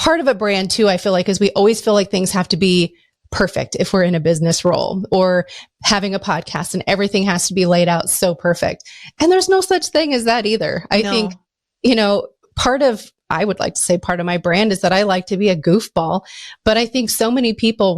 part of a brand too, I feel like, is we always feel like things have to be perfect if we're in a business role or having a podcast and everything has to be laid out so perfect. And there's no such thing as that either. I think, I would like to say part of my brand is that I like to be a goofball, but I think so many people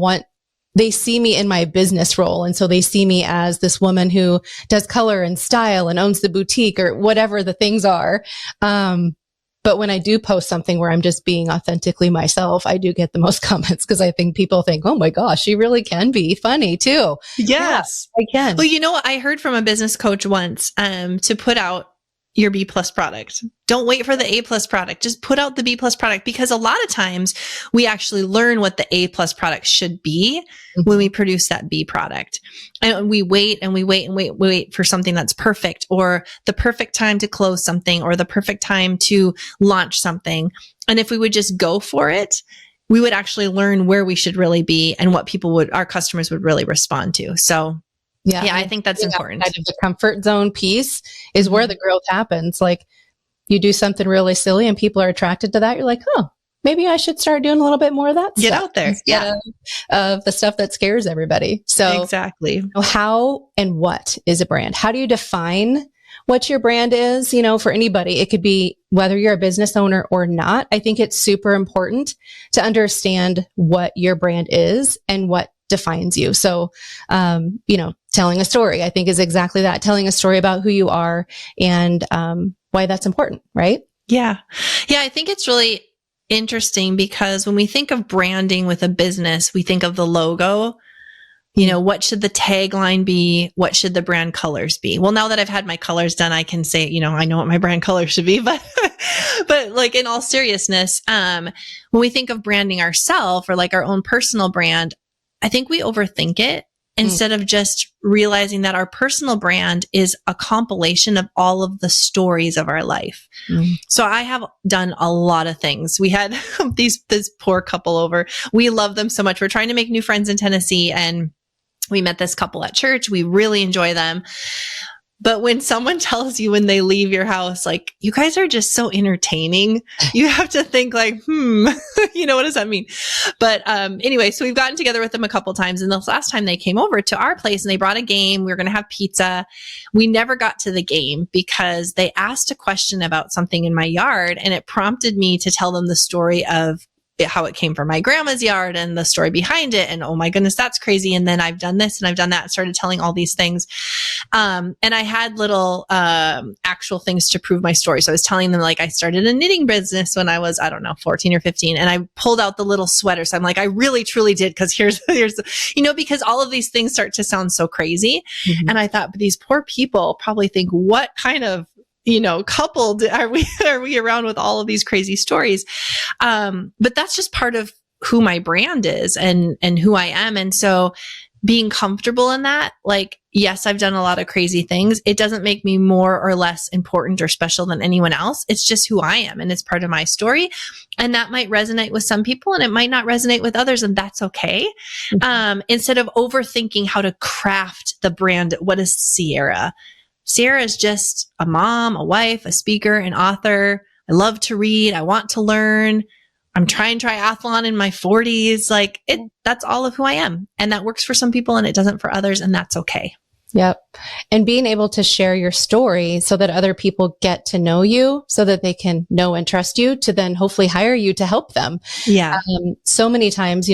they see me in my business role. And so they see me as this woman who does color and style and owns the boutique or whatever the things are. But when I do post something where I'm just being authentically myself, I do get the most comments because I think people think, oh my gosh, she really can be funny too. Yes, yeah, I can. Well, you know what? I heard from a business coach once to put out your B+ product. Don't wait for the A+ product. Just put out the B+ product, because a lot of times we actually learn what the A+ product should be when we produce that B product. And we wait and we wait and we wait for something that's perfect, or the perfect time to close something, or the perfect time to launch something. And if we would just go for it, we would actually learn where we should really be and what our customers would really respond to. So yeah, I think that's important. The comfort zone piece is where the growth happens. Like, you do something really silly and people are attracted to that. You're like, oh, maybe I should start doing a little bit more of that. Get out there. Yeah. Of the stuff that scares everybody. So exactly. How and what is a brand? How do you define what your brand is? For anybody, it could be whether you're a business owner or not. I think it's super important to understand what your brand is and what defines you. So, telling a story, I think, is exactly that. Telling a story about who you are and why that's important, right? Yeah. Yeah. I think it's really interesting because when we think of branding with a business, we think of the logo. What should the tagline be? What should the brand colors be? Well, now that I've had my colors done, I can say, I know what my brand colors should be, but like, in all seriousness, when we think of branding ourselves or like our own personal brand, I think we overthink it instead of just realizing that our personal brand is a compilation of all of the stories of our life. So I have done a lot of things. We had this poor couple over. We love them so much. We're trying to make new friends in Tennessee, and we met this couple at church. We really enjoy them. But when someone tells you when they leave your house, like, you guys are just so entertaining, you have to think like, what does that mean? But anyway, so we've gotten together with them a couple times. And the last time they came over to our place and they brought a game, we were going to have pizza. We never got to the game because they asked a question about something in my yard. And it prompted me to tell them the story of how it came from my grandma's yard and the story behind it. And oh my goodness, that's crazy. And then I've done this and I've done that and started telling all these things. And I had little actual things to prove my story. So I was telling them, like, I started a knitting business when I was, 14 or 15. And I pulled out the little sweater. So I'm like, I really, truly did. Cause here's, because all of these things start to sound so crazy. And I thought, but these poor people probably think, what kind of coupled are we around with all of these crazy stories? But that's just part of who my brand is and who I am. And so being comfortable in that, like, yes, I've done a lot of crazy things. It doesn't make me more or less important or special than anyone else. It's just who I am. And it's part of my story. And that might resonate with some people and it might not resonate with others. And that's okay. Instead of overthinking how to craft the brand. What is Ciera? Ciera is just a mom, a wife, a speaker, an author. I love to read. I want to learn. I'm trying triathlon in my 40s. Like, that's all of who I am. And that works for some people and it doesn't for others. And that's okay. Yep. And being able to share your story so that other people get to know you so that they can know and trust you to then hopefully hire you to help them. Yeah. So many times,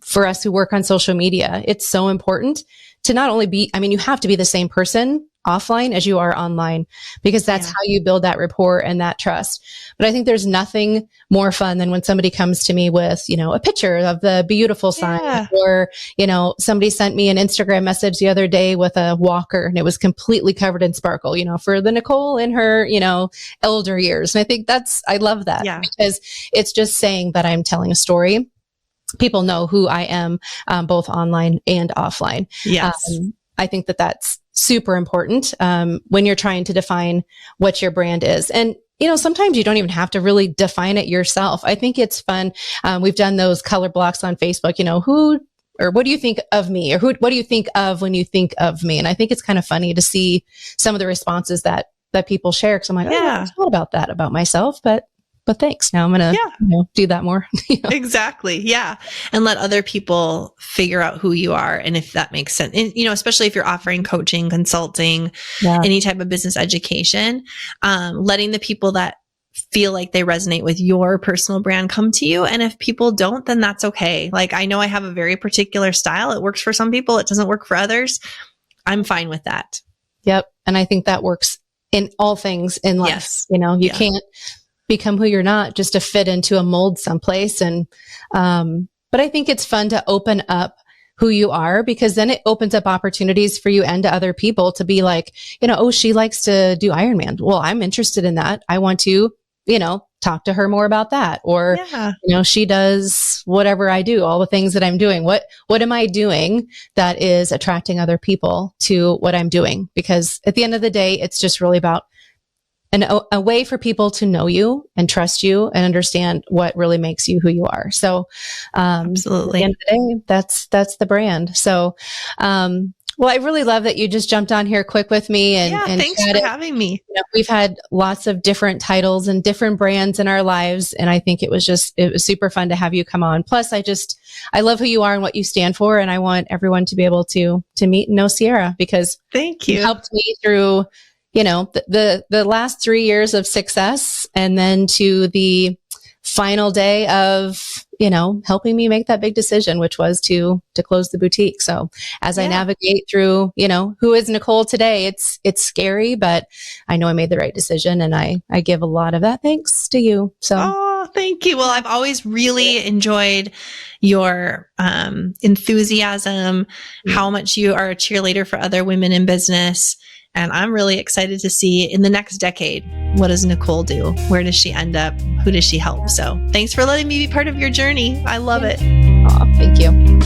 for us who work on social media, it's so important to not only be, you have to be the same person offline as you are online, because that's how you build that rapport and that trust. But I think there's nothing more fun than when somebody comes to me with, a picture of the beautiful sign, or, somebody sent me an Instagram message the other day with a walker and it was completely covered in sparkle, for the Nicole in her, elder years. And I think I love that because it's just saying that I'm telling a story. People know who I am, both online and offline. Yes. I think that's super important when you're trying to define what your brand is. And, sometimes you don't even have to really define it yourself. I think it's fun. We've done those color blocks on Facebook, who or what do you think of me? Or what do you think of when you think of me? And I think it's kind of funny to see some of the responses that people share. Cause I'm like, I never thought about that about myself, but but thanks. Now I'm going to do that more. Exactly. Yeah. And let other people figure out who you are. And if that makes sense, and, especially if you're offering coaching, consulting, any type of business education, letting the people that feel like they resonate with your personal brand come to you. And if people don't, then that's okay. Like, I know I have a very particular style. It works for some people. It doesn't work for others. I'm fine with that. Yep. And I think that works in all things in life. Yes. You can't become who you're not just to fit into a mold someplace. And, but I think it's fun to open up who you are, because then it opens up opportunities for you and to other people to be like, oh, she likes to do Ironman. Well, I'm interested in that. I want to, talk to her more about that. Or, she does whatever I do, all the things that I'm doing. What am I doing that is attracting other people to what I'm doing? Because at the end of the day, it's just really about a way for people to know you and trust you and understand what really makes you who you are. So, absolutely. At the end of the day, that's the brand. So, well, I really love that you just jumped on here quick with me and thanks for having me. We've had lots of different titles and different brands in our lives. And I think it was super fun to have you come on. Plus, I love who you are and what you stand for. And I want everyone to be able to meet and know Ciera, because thank you. You helped me through, the last 3 years of success, and then to the final day of, helping me make that big decision, which was to close the boutique. So as I navigate through, who is Nicole today, it's scary, but I know I made the right decision, and I give a lot of that thanks to you. So. Oh, thank you. Well, I've always really enjoyed your enthusiasm, how much you are a cheerleader for other women in business. And I'm really excited to see in the next decade, what does Nicole do? Where does she end up? Who does she help? So thanks for letting me be part of your journey. I love it. Oh, thank you.